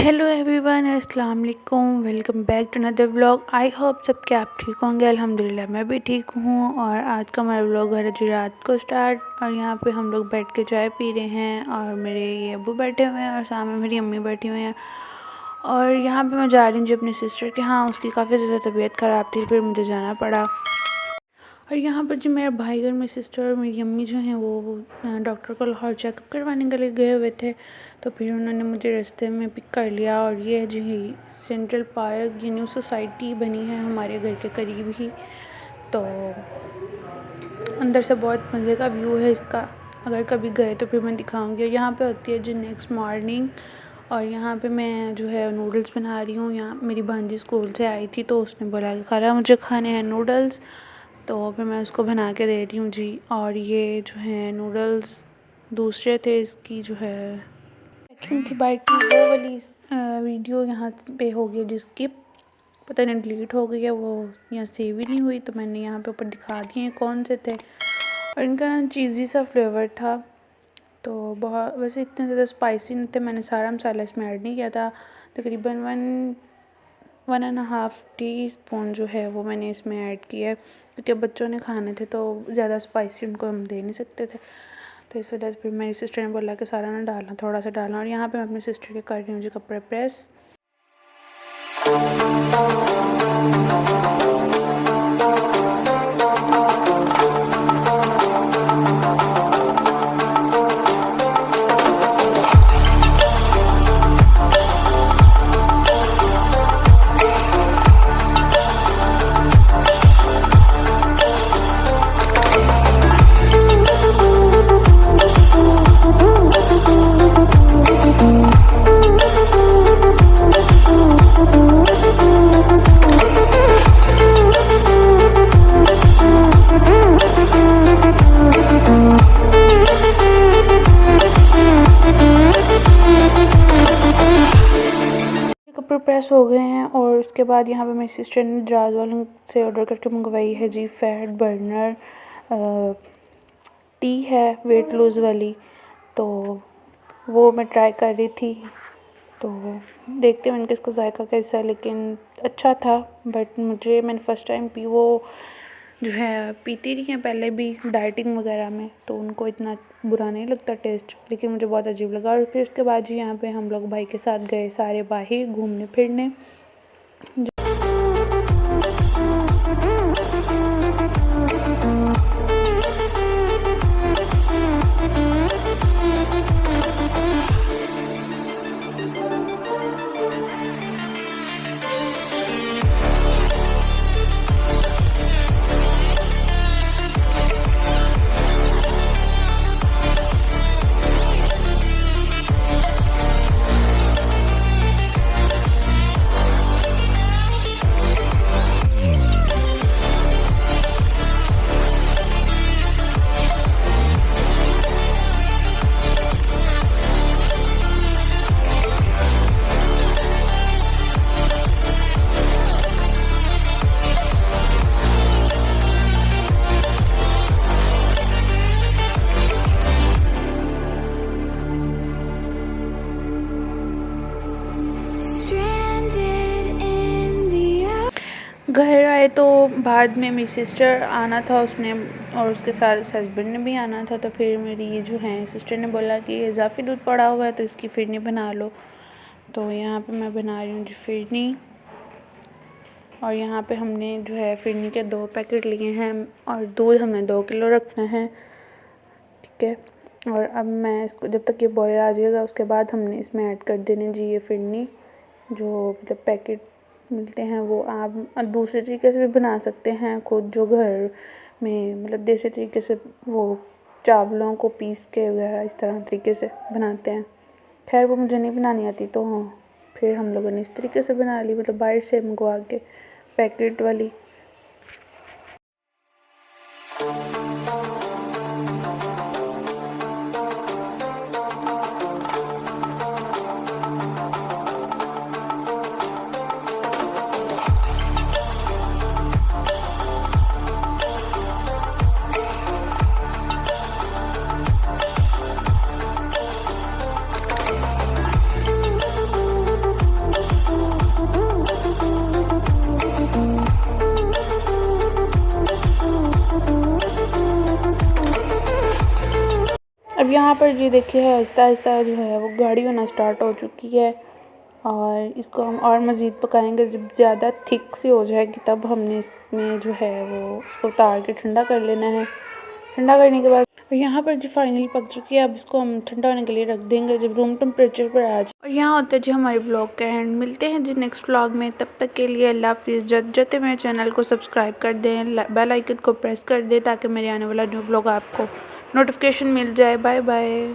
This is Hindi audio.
हेलो एवरीवन, अस्सलाम वालेकुम। Welcome back to another vlog. I hope सब के आप ठीक होंगे। अल्हम्दुलिल्लाह मैं भी ठीक हूँ। और आज का हमारा व्लॉग है जी रात को स्टार्ट। और यहाँ पे हम लोग बैठ के चाय पी रहे हैं और मेरे ये अब्बू बैठे हुए हैं और सामने मेरी अम्मी बैठी हुई हैं। और यहाँ पे मैं जा रही हूँ जी अपनी सिस्टर के यहाँ। उसकी काफ़ी ज़्यादा तबीयत ख़राब थी, फिर मुझे जाना पड़ा। और यहाँ पर जो मेरा भाई और मेरी सिस्टर और मेरी अम्मी जो हैं वो डॉक्टर को लाहौर चेकअप करवाने के लिए गए हुए थे। तो फिर उन्होंने मुझे रास्ते में पिक कर लिया। और ये है जी सेंट्रल पार्क, ये न्यू सोसाइटी बनी है हमारे घर के करीब ही। तो अंदर से बहुत मज़े का व्यू है इसका। अगर कभी गए तो फिर मैं दिखाऊंगी। यहाँ पे होती है जी नेक्स्ट मॉर्निंग। और यहाँ पे मैं जो है नूडल्स बना रही हूँ। यहाँ मेरी भांजी स्कूल से आई थी तो उसने बोला कि खाला मुझे खाने हैं नूडल्स, तो फिर मैं उसको बना के दे रही हूँ जी। और ये जो है नूडल्स दूसरे थे, इसकी जो है पैकिंग थी बाइट की, वो वाली वीडियो यहाँ पे हो गई जिसकी पता नहीं डिलीट हो गई है, वो यहाँ सेव ही नहीं हुई। तो मैंने यहाँ पे ऊपर दिखा दिए कौन से थे। और इनका ना चीज़ी सा फ्लेवर था, तो बहुत वैसे इतने ज़्यादा स्पाइसी नहीं थे। मैंने सारा मसाला इसमें ऐड नहीं किया था। तकरीबन 1.5 टीस्पून जो है वो मैंने इसमें ऐड किया है, क्योंकि बच्चों ने खाने थे तो ज़्यादा स्पाइसी उनको हम दे नहीं सकते थे। तो इस वजह से फिर मेरी सिस्टर ने बोला कि सारा ना डालना, थोड़ा सा डालना। और यहाँ पे मैं अपनी सिस्टर के कर रही हूँ जी कपड़े प्रेस। कपड़े प्रेस हो गए हैं। और उसके बाद यहाँ पे मेरी सिस्टर ने दराज वालों से ऑर्डर करके मंगवाई है जी फैट बर्नर टी है, वेट लूज़ वाली। तो वो मैं ट्राई कर रही थी, तो देखते हैं इनका इसका जायका कैसा है। लेकिन अच्छा था, बट मैंने फ़र्स्ट टाइम पी। वो जो है पीती रही हैं पहले भी डाइटिंग वगैरह में, तो उनको इतना बुरा नहीं लगता टेस्ट, लेकिन मुझे बहुत अजीब लगा। और फिर उसके बाद जी यहाँ पे हम लोग भाई के साथ गए सारे बाहर घूमने फिरने। घर आए तो बाद में मेरी सिस्टर आना था उसने, और उसके साथ हस्बैंड ने भी आना था। तो फिर मेरी ये जो है सिस्टर ने बोला कि इजाफ़ी दूध पड़ा हुआ है तो इसकी फिरनी बना लो। तो यहाँ पे मैं बना रही हूँ जी फिरनी। और यहाँ पे हमने जो है फिरनी के 2 पैकेट लिए हैं और दूध हमने 2 किलो रखना है, ठीक है। और अब मैं इसको जब तक ये बॉयल आ जाएगा उसके बाद हमने इसमें ऐड कर देने जी ये फिरनी। जो मतलब पैकेट मिलते हैं वो आप दूसरे तरीके से भी बना सकते हैं खुद, जो घर में मतलब देसी तरीके से वो चावलों को पीस के वगैरह इस तरह तरीके से बनाते हैं। खैर वो मुझे नहीं बनानी आती, तो हाँ फिर हम लोगों ने इस तरीके से बना ली, मतलब बाहर से मंगवा के पैकेट वाली। अब यहाँ पर जी देखिए आहिस्ता आहिस्ता जो है वो गाढ़ी होना स्टार्ट हो चुकी है और इसको हम और मज़ीद पकाएंगे। जब ज़्यादा थिक सी हो जाएगी तब हमने इसमें जो है वो उसको उतार के ठंडा कर लेना है। ठंडा करने के बाद और यहाँ पर जी फाइनली पक चुकी है। अब इसको हम ठंडा होने के लिए रख देंगे जब रूम टेम्परेचर पर आ जाए। और यहाँ होता है जी हमारे ब्लॉग का एंड। मिलते हैं जी नेक्स्ट व्लॉग में, तब तक के लिए अल्लाह हाफिज़। जब मेरे चैनल को सब्सक्राइब कर दें, बेल आइकन को प्रेस कर दें ताकि मेरे आने वाला न्यू ब्लॉग आपको नोटिफिकेशन मिल जाए। Bye bye.